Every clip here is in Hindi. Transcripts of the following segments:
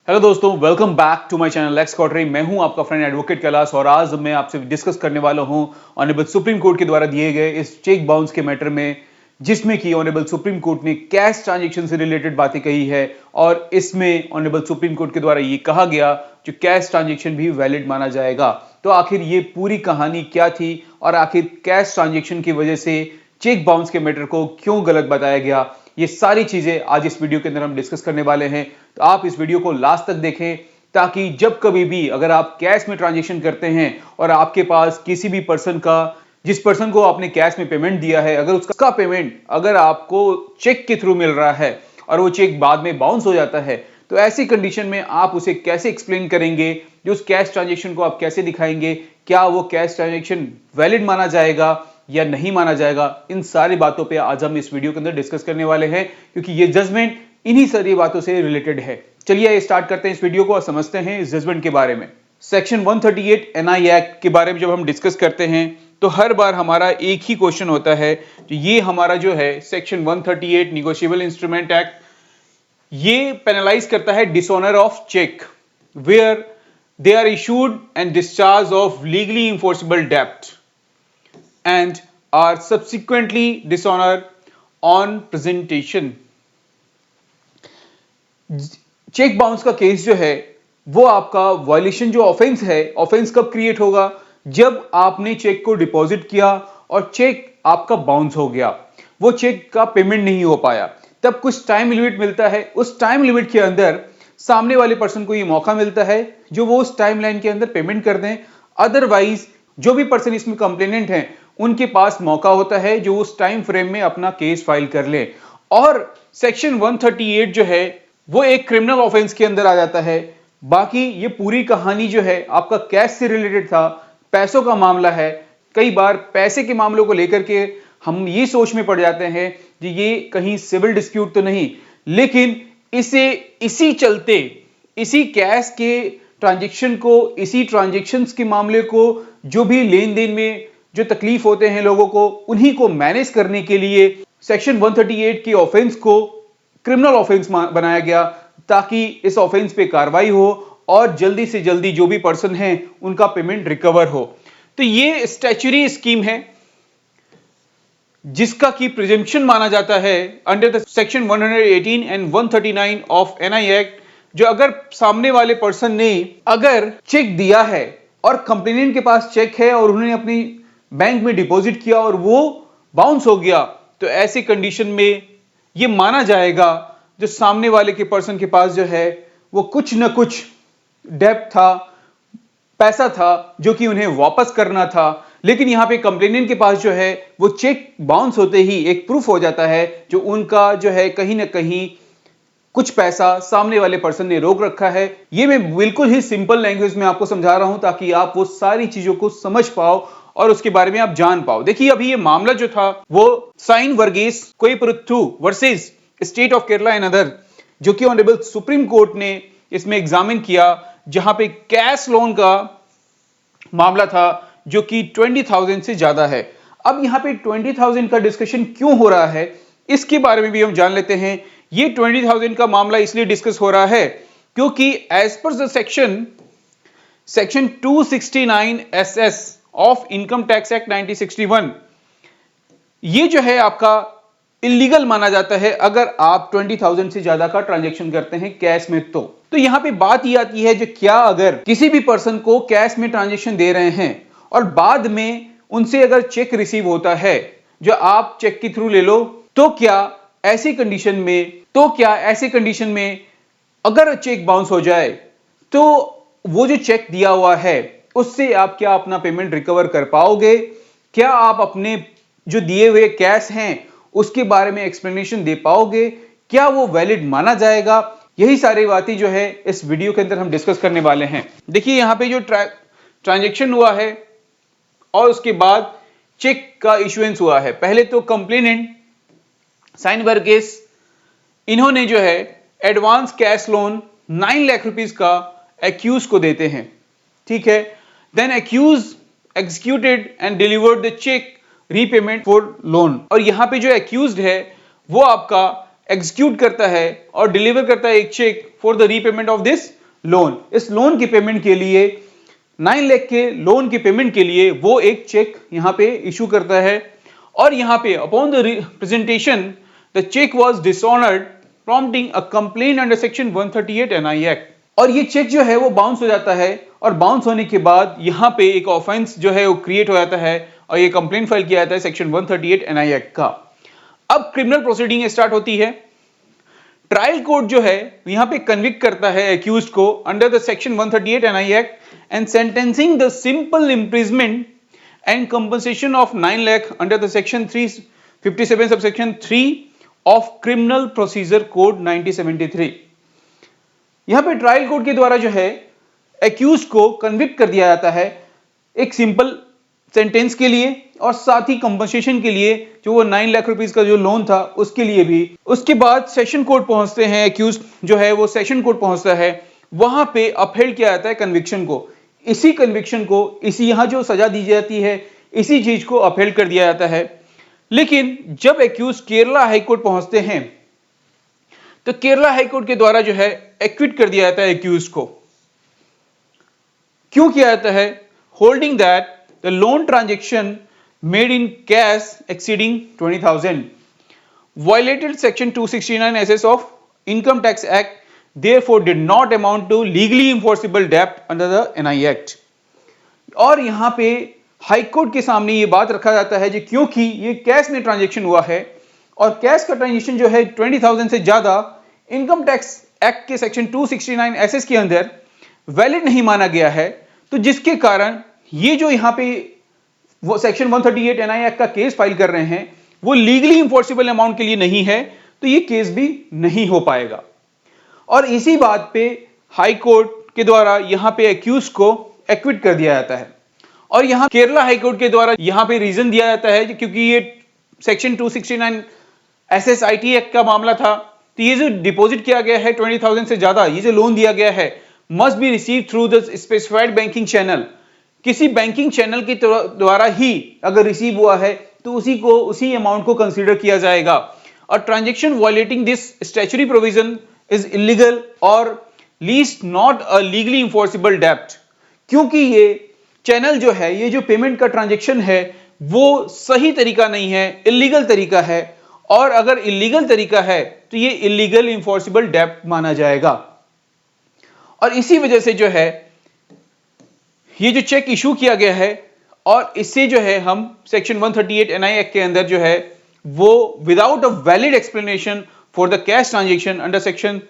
हेलो दोस्तों, welcome back to my channel Lex Quarterly. मैं हूं आपका फ्रेंड एडवोकेट कैलाश और आज मैं आपसे डिस्कस करने वाला हूं ऑनरेबल सुप्रीम कोर्ट के द्वारा दिए गए इस चेक बाउंस के मैटर में, जिसमें कि ऑनरेबल सुप्रीम कोर्ट ने कैश ट्रांजैक्शन से रिलेटेड बातें कही है और इसमें ऑनरेबल सुप्रीम कोर्ट के द्वारा ये कहा गया जो कैश ट्रांजैक्शन भी वैलिड माना जाएगा। तो आखिर ये पूरी कहानी क्या थी और आखिर कैश ट्रांजैक्शन की वजह से चेक बाउंस के मैटर को क्यों गलत बताया गया, ये सारी चीजें आज इस वीडियो के अंदर हम डिस्कस करने वाले हैं। तो आप इस वीडियो को लास्ट तक देखें ताकि जब कभी भी अगर आप कैश में ट्रांजैक्शन करते हैं और आपके पास किसी भी पर्सन का, जिस पर्सन को आपने कैश में पेमेंट दिया है, अगर उसका पेमेंट अगर आपको चेक के थ्रू मिल रहा है और वो चेक बाद में बाउंस हो जाता है, तो ऐसी कंडीशन में आप उसे कैसे एक्सप्लेन करेंगे, जो उस कैश ट्रांजैक्शन को आप कैसे दिखाएंगे, क्या वो कैश ट्रांजैक्शन वैलिड माना जाएगा या नहीं माना जाएगा। इन सारी बातों पे आज हम इस वीडियो के अंदर डिस्कस करने वाले हैं क्योंकि ये जजमेंट इन्हीं सारी बातों से रिलेटेड है। चलिए स्टार्ट करते हैं इस वीडियो को और समझते हैं इस जजमेंट के बारे में। सेक्शन 138 एनआई एक्ट के बारे में जब हम डिस्कस करते हैं तो हर बार हमारा एक ही क्वेश्चन होता है। तो ये हमारा जो है सेक्शन 138 निगोशिएबल इंस्ट्रूमेंट एक्ट, ये पेनलाइज करता है dishonour of cheque where they are issued and discharge of legally enforceable डेब्ट and are subsequently dishonor on presentation। Cheque bounce का केस जो है वो आपका वायलेशन, जो ऑफेंस है, ऑफेंस कब क्रिएट होगा? जब आपने चेक को डिपॉजिट किया और चेक आपका बाउंस हो गया, वो चेक का पेमेंट नहीं हो पाया, तब कुछ टाइम लिमिट मिलता है। उस टाइम लिमिट के अंदर सामने वाले पर्सन को ये मौका मिलता है जो वो उस टाइम लाइन के अंदर पेमेंट कर दें। अदरवाइज जो भी पर्सन इसमें कंप्लेनेंट हैं उनके पास मौका होता है जो उस टाइम फ्रेम में अपना केस फाइल कर ले। और सेक्शन 138 जो है वो एक क्रिमिनल ऑफेंस के अंदर आ जाता है। बाकी ये पूरी कहानी जो है आपका कैश से रिलेटेड था, पैसों का मामला है। कई बार पैसे के मामलों को लेकर के हम ये सोच में पड़ जाते हैं कि ये कहीं सिविल डिस्प्यूट तो नहीं, लेकिन इसी चलते इसी कैश के ट्रांजैक्शन को, इसी ट्रांजैक्शंस के मामले को, जो भी लेन देन में जो तकलीफ होते हैं लोगों को, उन्हीं को मैनेज करने के लिए सेक्शन 138 की ऑफेंस को क्रिमिनल ऑफेंस बनाया गया ताकि इस ऑफेंस पे कार्रवाई हो और जल्दी से जल्दी जो भी पर्सन है उनका पेमेंट रिकवर हो। तो ये स्टैच्यूटरी स्कीम है जिसका की प्रिजम्पशन माना जाता है under the section 118 and 139 of NI act. जो अगर सामने वाले पर्सन ने अगर चेक दिया है और कंप्लेनेंट के पास चेक है और उन्होंने अपनी बैंक में डिपॉजिट किया और वो बाउंस हो गया, तो ऐसी कंडीशन में ये माना जाएगा जो सामने वाले के पर्सन के पास जो है वो कुछ न कुछ डेब्ट था, पैसा था जो कि उन्हें वापस करना था। लेकिन यहां पे कंप्लेनेंट के पास जो है वो चेक बाउंस होते ही एक प्रूफ हो जाता है जो उनका जो है कहीं ना कहीं कुछ पैसा सामने वाले पर्सन ने रोक रखा है। ये मैं बिल्कुल ही सिंपल लैंग्वेज में आपको समझा रहा हूं ताकि आप वो सारी चीजों को समझ पाओ और उसके बारे में आप जान पाओ। देखिए अभी ये मामला जो था वो Sain Varghese Koipuruthu versus state of Kerala and other, जो कि ऑनरेबल सुप्रीम कोर्ट ने इसमें एग्जामिन किया, जहां पे कैश लोन का मामला था जो कि 20,000 से ज्यादा है। अब यहां पे 20,000 का डिस्कशन क्यों हो रहा है इसके बारे में भी हम जान लेते हैं। ये 20,000 का मामला इसलिए डिस्कस हो रहा है क्योंकि as per the section 269 SS of income tax act 1961, ये जो है आपका इलीगल माना जाता है अगर आप 20,000 से ज्यादा का ट्रांजैक्शन करते हैं कैश में। तो यहां पे बात ये आती है जो क्या अगर किसी भी पर्सन को कैश में ट्रांजैक्शन दे रहे हैं और बाद में उनसे अगर चेक रिसीव होता है जो आप चेक के थ्रू ले लो, तो क्या ऐसी कंडीशन में अगर चेक बाउंस हो जाए तो वो जो चेक दिया हुआ है उससे आप क्या अपना पेमेंट रिकवर कर पाओगे? क्या आप अपने जो दिए हुए कैश हैं उसके बारे में एक्सप्लेनेशन दे पाओगे? क्या वो वैलिड माना जाएगा? यही सारी बातें जो है इस वीडियो के अंदर हम डिस्कस करने वाले हैं। देखिए यहां पे जो ट्रांजैक्शन हुआ है और उसके बाद चेक का इशुएंस हुआ है। पहले तो कंप्लेनेंट साइन वर्गीस, इन्होंने जो है advance cash loan 9 lakh rupees का एक्यूज को देते हैं, ठीक है। Then accused executed and delivered the cheque repayment for loan. और यहां पे जो एक्यूज्ड है वो आपका एग्जीक्यूट करता है और डिलीवर करता है एक cheque for the repayment of this loan. इस लोन की पेमेंट के लिए 9 लाख के लोन की पेमेंट के लिए वो एक चेक यहां पे इशू करता है और यहां पे upon the presentation the cheque was dishonoured prompting a complaint under section 138 NI act. और ये चेक जो है वो बाउंस हो जाता है और बाउंस होने के बाद यहां पे एक ऑफेंस जो है वो क्रिएट हो जाता है और ये कंप्लेंट फाइल किया जाता है सेक्शन 138 एनआई एक्ट का। अब क्रिमिनल प्रोसीडिंग स्टार्ट होती है। ट्रायल कोर्ट जो है यहां पे कन्विक्ट करता है एक्यूज्ड को under the section 138 NI act and sentencing the simple imprisonment and compensation of 9 lakh under the section 357 subsection 3 of criminal procedure code 1973। यहां पे ट्रायल कोर्ट के द्वारा जो है एक्यूज को कन्विक्ट कर दिया जाता है एक सिंपल सेंटेंस के लिए और साथ ही कंपनसेशन के लिए जो वो 9 लाख रुपीस का जो लोन था उसके लिए भी। उसके बाद सेशन कोर्ट पहुंचते हैं, एक्यूज जो है वो सेशन कोर्ट पहुंचता है, वहां पे अपहेल्ड किया जाता है कन्विक्शन को। इसी कन्विक्शन को, इसी यहां जो सजा दी जाती है इसी चीज को अपहेल्ड कर दिया जाता है। लेकिन जब एक्यूज केरला हाईकोर्ट पहुंचते हैं तो केरला हाईकोर्ट के द्वारा जो है एक्विट कर दिया जाता है एक्यूज को। क्यों किया जाता है? Holding that the loan transaction made in cash exceeding 20,000 violated section 269 SS of income tax act, therefore did not amount to legally enforceable debt under the NI Act। और यहां पे हाईकोर्ट के सामने ये बात रखा जाता है जी क्योंकि ये कैश में ट्रांजेक्शन हुआ है और कैश का ट्रांजेक्शन जो है 20,000 से ज्यादा इनकम टैक्स एक्ट के सेक्शन 269 एसएस के अंदर वैलिड नहीं माना गया है, तो जिसके कारण ये जो यहां पे वो सेक्शन 138 एनआई एक्ट का केस फाइल कर रहे हैं वो लीगली इंफोर्सेबल अमाउंट के लिए नहीं है, तो ये केस भी नहीं हो पाएगा। और इसी बात पे हाई कोर्ट के द्वारा यहां पे एक्यूज को एक्विट कर दिया जाता है। और यहां केरला हाई कोर्ट के द्वारा यहां पे रीजन दिया जाता है क्योंकि ये सेक्शन 269 एसएसआईटी एक्ट का मामला था, तो ये जो डिपॉजिट किया गया है 20,000 से ज्यादा, ये जो लोन दिया गया है must be receive through the specified banking channel. किसी बैंकिंग चैनल के द्वारा ही अगर रिसीव हुआ है तो उसी अमाउंट को कंसीडर किया जाएगा। और transaction violating this statutory provision is illegal और least not a legally enforceable डेब्ट, क्योंकि ये चैनल जो है, ये जो पेमेंट का ट्रांजैक्शन है वो सही तरीका नहीं है, इलीगल तरीका है। और अगर इलीगल तरीका है तो ये इलीगल इंफोर्सेबल डेब्ट माना जाएगा। और इसी वजह से जो है ये जो चेक इशू किया गया है और इससे जो है हम सेक्शन 138 एनआई एक्ट के अंदर जो है वो without a valid explanation for the cash transaction under section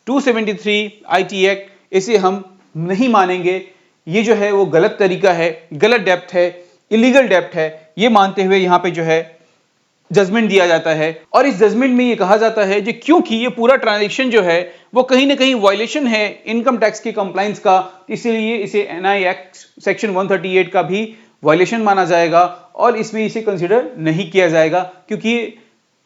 273 IT act, इसे हम नहीं मानेंगे। ये जो है वो गलत तरीका है, गलत डेब्ट है, इलीगल डेब्ट है, ये मानते हुए यहां पे जो है जजमेंट दिया जाता है। और इस जजमेंट में ये कहा जाता है कि क्योंकि ये पूरा ट्रांजैक्शन जो है वो कहीं ना कहीं वायलेशन है इनकम टैक्स की कंप्लायंस का, इसीलिए इसे एनआई एक्ट सेक्शन 138 का भी वायलेशन माना जाएगा और इसमें इसे कंसीडर नहीं किया जाएगा क्योंकि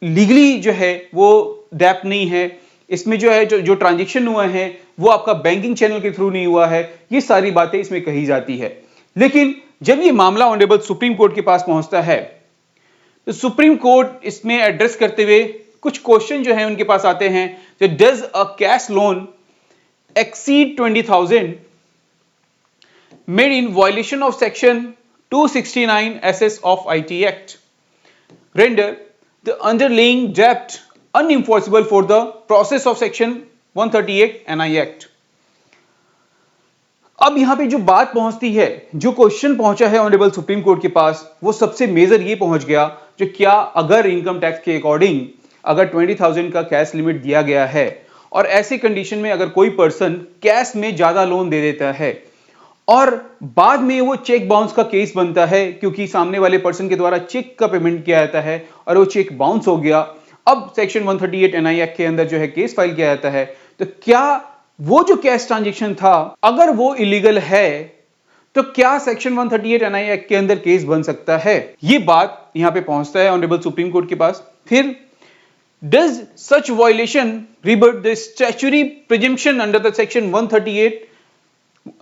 लीगली जो है वो डेब्ट नहीं है। इसमें जो है जो ट्रांजैक्शन हुआ है वो आपका बैंकिंग चैनल के थ्रू नहीं हुआ है, ये सारी बातें इसमें कही जाती है। लेकिन जब ये मामला ऑनरेबल सुप्रीम कोर्ट के पास पहुंचता है तो सुप्रीम कोर्ट इसमें एड्रेस करते हुए कुछ क्वेश्चन जो है उनके पास आते हैं। Does a cash loan exceed 20,000 made in violation of section 269 SS of IT Act render the underlying debt unenforceable for the process of section 138 NI Act। अब यहां पे जो बात पहुंचती है, जो क्वेश्चन पहुंचा है ऑनरेबल सुप्रीम कोर्ट के पास, वो सबसे मेजर ये पहुंच गया जो क्या अगर इनकम टैक्स के अकॉर्डिंग अगर 20,000 का कैश लिमिट दिया गया है और ऐसे कंडीशन में अगर कोई पर्सन कैश में ज्यादा लोन दे देता है और बाद में वो चेक बाउंस का केस बनता है क्योंकि सामने वाले पर्सन के द्वारा चेक का पेमेंट किया जाता है और वो चेक बाउंस हो गया, अब सेक्शन 138 एनआई एक्ट के अंदर जो है केस फाइल किया जाता है, तो क्या वो जो कैश ट्रांजैक्शन था अगर वो इलीगल है तो क्या सेक्शन 138 एनआई एक्ट के अंदर केस बन सकता है? ये बात यहां पे पहुंचता है ऑनरेबल सुप्रीम कोर्ट के पास। फिर does such violation rebut the statutory presumption under the section 138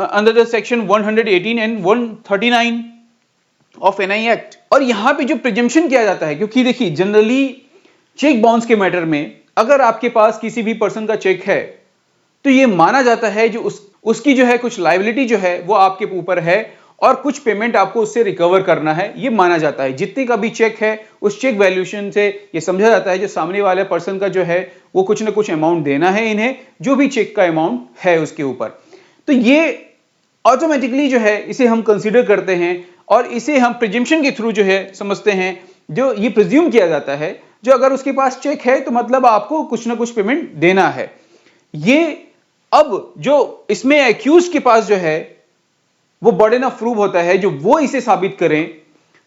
under the section 118 and 139 of NI act. और यहां पे जो प्रिजम्पशन किया जाता है, क्योंकि देखिए जनरली चेक बाउंस के मैटर में अगर आपके पास किसी भी पर्सन का चेक है तो ये माना जाता है जो उसकी जो है कुछ लायबिलिटी जो है वो आपके ऊपर है और कुछ पेमेंट आपको उससे रिकवर करना है, ये माना जाता है। जितने का भी चेक है उस चेक वैल्यूएशन से ये समझा जाता है जो सामने वाले पर्सन का जो है वो कुछ ना कुछ अमाउंट देना है इन्हें, जो भी चेक का अमाउंट है उसके ऊपर। तो ये ऑटोमेटिकली जो है इसे हम कंसीडर करते हैं और इसे हम प्रिजम्पशन के थ्रू जो है समझते हैं। जो ये प्रिज्यूम किया जाता है जो अगर उसके पास चेक है तो मतलब आपको कुछ ना कुछ पेमेंट देना है। ये अब जो इसमें एक्यूज के पास जो है वो बर्डन ऑफ प्रूफ होता है जो वो इसे साबित करें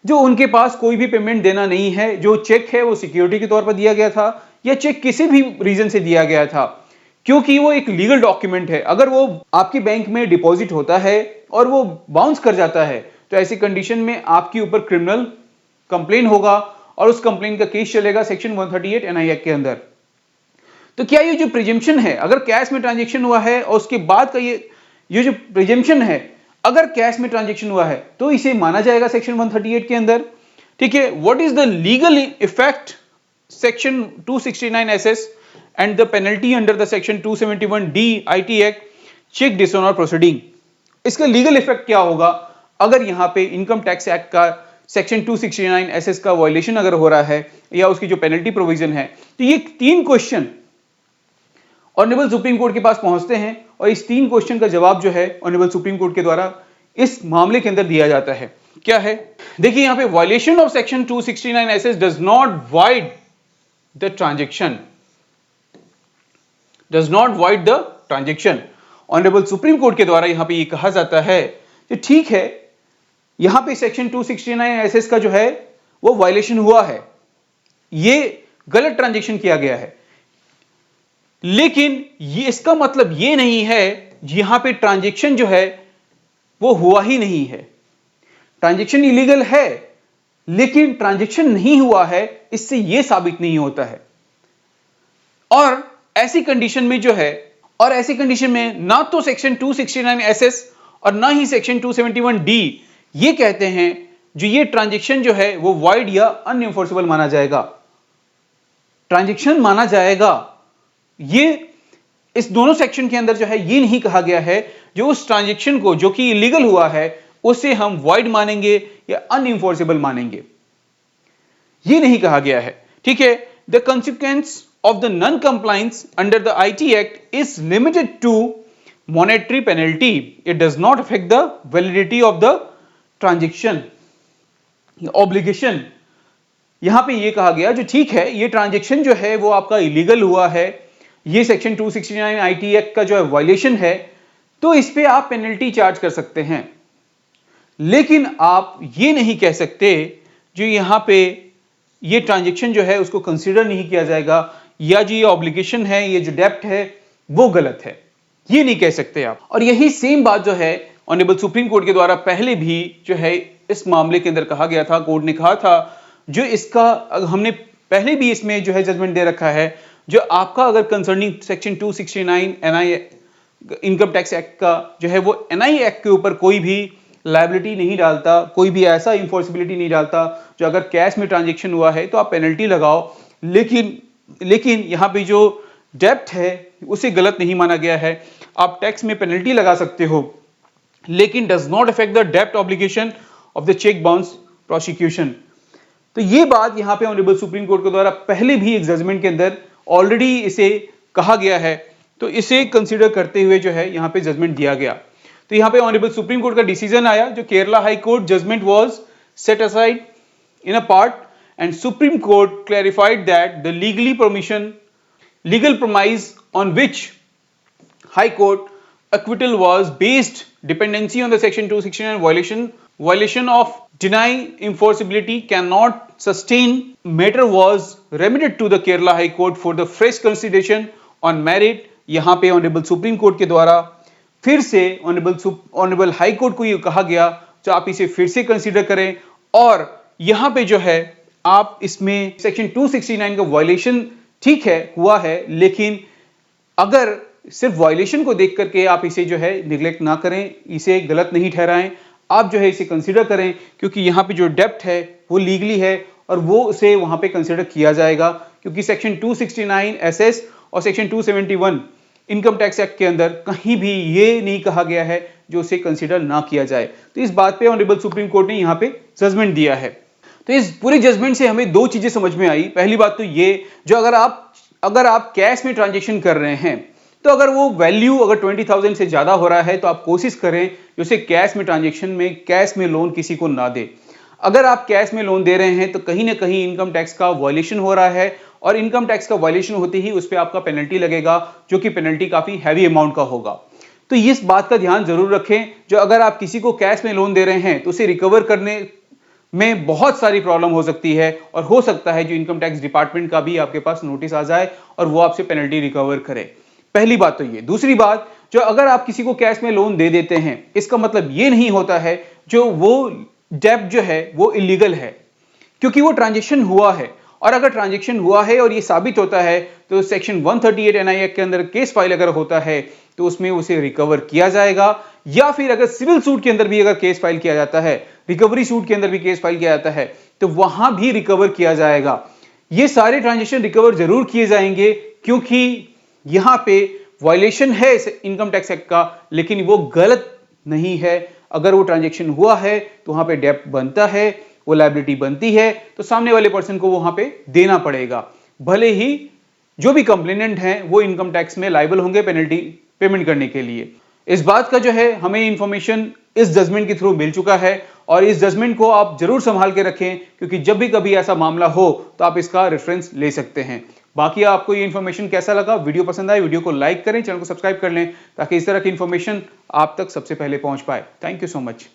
जो उनके पास कोई भी पेमेंट देना नहीं है, जो चेक है वो सिक्योरिटी के तौर पर दिया गया था या चेक किसी भी रीजन से दिया गया था, क्योंकि वो एक लीगल डॉक्यूमेंट है। अगर वो आपके बैंक में डिपॉजिट होता है और वो बाउंस कर जाता है तो ऐसी कंडीशन में आपके ऊपर क्रिमिनल कंप्लेन होगा और उस कंप्लेन का केस चलेगा सेक्शन 138 एनआई एक्ट के अंदर। तो क्या ये जो प्रिजम्पशन है, अगर कैश में ट्रांजैक्शन हुआ है और उसके बाद का ये जो प्रिजम्पशन है अगर कैश में ट्रांजैक्शन हुआ है तो इसे माना जाएगा सेक्शन 138 के अंदर। ठीक है, what is the legal effect section 269 SS and the penalty under the section 271 D IT act cheque dishonour proceeding. इसका लीगल इफेक्ट क्या होगा अगर यहां पे इनकम टैक्स एक्ट का सेक्शन 269 एसएस का वायलेशन अगर हो रहा है या उसकी जो पेनल्टी प्रोविजन है। तो ये 3 क्वेश्चन ऑनरेबल सुप्रीम कोर्ट के पास पहुंचते हैं और इस 3 क्वेश्चन का जवाब जो है ऑनरेबल सुप्रीम कोर्ट के द्वारा इस मामले के अंदर दिया जाता है। क्या है, देखिए यहां पे violation of section 269 SS does not wide the transaction, does not wide the transaction. Honourable supreme court के द्वारा यहां पे ये कहा जाता है कि ठीक है यहां पे सेक्शन 269 एसएस का जो है वो वायलेशन हुआ है, ये गलत ट्रांजैक्शन किया गया है, लेकिन ये इसका मतलब ये नहीं है यहां पे ट्रांजैक्शन जो है वो हुआ ही नहीं है। ट्रांजैक्शन इलीगल है लेकिन ट्रांजैक्शन नहीं हुआ है इससे यह साबित नहीं होता है। और ऐसी कंडीशन में जो है और ऐसी कंडीशन में ना तो सेक्शन 269 एसएस और ना ही सेक्शन 271 डी ये कहते हैं जो ये ट्रांजैक्शन जो है वो वाइड या अनएनफोर्सेबल माना जाएगा। ट्रांजैक्शन माना जाएगा, ये इस दोनों सेक्शन के अंदर जो है ये नहीं कहा गया है जो उस ट्रांजैक्शन को जो कि इलीगल हुआ है उसे हम वाइड मानेंगे या अनएनफोर्सेबल मानेंगे, ये नहीं कहा गया है। ठीक है, the consequence of the non compliance under the IT act is limited to monetary penalty, it does not affect the validity of the transaction obligation. यहां पे ये कहा गया जो ठीक है ये ट्रांजैक्शन जो है वो आपका इलीगल हुआ है, ये सेक्शन 269 आईटी एक्ट का जो है वायलेशन है, तो इस पे आप पेनल्टी चार्ज कर सकते हैं, लेकिन आप ये नहीं कह सकते जो यहां पे ये ट्रांजैक्शन जो है उसको कंसीडर नहीं किया जाएगा या जो ये ऑब्लिगेशन है ये जो डेप्ट है वो गलत है, ये नहीं कह सकते आप। और यही सेम बात जो है ऑनरेबल सुप्रीम कोर्ट के द्वारा पहले भी जो है इस मामले के अंदर कहा गया था। कोर्ट ने कहा था जो इसका हमने पहले भी इसमें जो है जजमेंट दे रखा है, जो आपका अगर concerning section 269 NI income tax act का जो है वो एनआई एक्ट के ऊपर कोई भी लायबिलिटी नहीं डालता, कोई भी ऐसा इन्फोर्सिबिलिटी नहीं डालता जो अगर कैश में ट्रांजैक्शन हुआ है तो आप पेनल्टी लगाओ, लेकिन यहां पे जो डेप्ट है उसे गलत नहीं माना गया है। आप टैक्स में पेनल्टी लगा सकते हो लेकिन डज नॉट अफेक्ट द डेप्ट obligation of the cheque bounce prosecution. तो ये बात यहां पे ऑनरेबल सुप्रीम कोर्ट के द्वारा पहले भी एक जजमेंट के अंदर ऑलरेडी इसे कहा गया है, तो इसे कंसीडर करते हुए जो है यहां पे जजमेंट दिया गया। तो यहां पे ऑनरेबल सुप्रीम कोर्ट का डिसीजन आया जो Kerala high court judgment was set aside in a part and supreme court clarified that the legal premise on which high court acquittal was based dependency on the section 269 violation of deny enforceability cannot sustain matter was remitted to the Kerala High Court for the fresh consideration on merit। यहां पे ऑनरेबल सुप्रीम कोर्ट के द्वारा फिर से ऑनरेबल हाई कोर्ट को ये कहा गया जो आप इसे फिर से कंसीडर करें और यहां पे जो है आप इसमें सेक्शन 269 का वायलेशन ठीक है हुआ है, लेकिन अगर सिर्फ वायलेशन को देख करके आप इसे जो है निगलेक्ट ना करें, इसे गलत नहीं ठहराएं, आप जो है इसे कंसीडर करें क्योंकि यहां पे जो डेप्ट है वो लीगली है और वो उसे वहां पे कंसीडर किया जाएगा। क्योंकि सेक्शन 269 एसएस और सेक्शन 271 इनकम टैक्स एक्ट के अंदर कहीं भी ये नहीं कहा गया है जो उसे कंसीडर ना किया जाए। तो इस बात पे ऑनरेबल सुप्रीम कोर्ट ने यहाँ पे जजमेंट दिया है। तो इस पूरे जजमेंट से हमें दो चीजें समझ में आई। पहली बात तो ये, जो अगर आप कैश में ट्रांजेक्शन कर रहे हैं तो अगर वो वैल्यू अगर 20,000 से ज्यादा हो रहा है तो आप कोशिश करें कि उसे कैश में ट्रांजेक्शन में कैश में लोन किसी को ना दे। अगर आप कैश में लोन दे रहे हैं तो कहीं ना कहीं इनकम टैक्स का वायलेशन हो रहा है, और इनकम टैक्स का वायलेशन होते ही उस पर आपका पेनल्टी लगेगा, जो कि पेनल्टी काफी हैवी अमाउंट का होगा। तो इस बात का ध्यान जरूर रखें, जो अगर आप किसी को कैश में लोन दे रहे हैं तो उसे रिकवर करने में बहुत सारी प्रॉब्लम हो सकती है, और हो सकता है जो इनकम टैक्स डिपार्टमेंट का भी आपके पास नोटिस आ जाए और वो आपसे पेनल्टी रिकवर करे। पहली बात तो ये। दूसरी बात, जो अगर आप किसी को कैश में लोन दे देते हैं इसका मतलब ये नहीं होता है जो वो डेब्ट जो है वो इलीगल है, क्योंकि वो ट्रांजेक्शन हुआ है। और अगर ट्रांजेक्शन हुआ है और ये साबित होता है तो सेक्शन 138 एनआई एक्ट के अंदर केस फाइल अगर होता है तो उसमें उसे रिकवर किया जाएगा, या फिर अगर सिविल सूट के अंदर भी अगर केस फाइल किया जाता है, रिकवरी सूट के अंदर भी केस फाइल किया जाता है, तो वहां भी रिकवर किया जाएगा। ये सारे ट्रांजेक्शन रिकवर जरूर किए जाएंगे, क्योंकि यहां पे वायलेशन है इनकम टैक्स एक्ट का, लेकिन वो गलत नहीं है। अगर वो ट्रांजेक्शन हुआ है तो वहां पे डेब्ट बनता है, वो लायबिलिटी बनती है, तो सामने वाले पर्सन को वहां पे देना पड़ेगा। भले ही जो भी कंप्लेनेंट हैं वो इनकम टैक्स में लायबल होंगे पेनल्टी पेमेंट करने के लिए। इस बात का जो है हमें इंफॉर्मेशन इस जजमेंट के थ्रू मिल चुका है, और इस जजमेंट को आप जरूर संभाल के रखें, क्योंकि जब भी कभी ऐसा मामला हो तो आप इसका रेफरेंस ले सकते हैं। बाकी आपको ये इंफॉर्मेशन कैसा लगा, वीडियो पसंद आए वीडियो को लाइक करें, चैनल को सब्सक्राइब कर लें, ताकि इस तरह की इंफॉर्मेशन आप तक सबसे पहले पहुंच पाए। Thank you so much.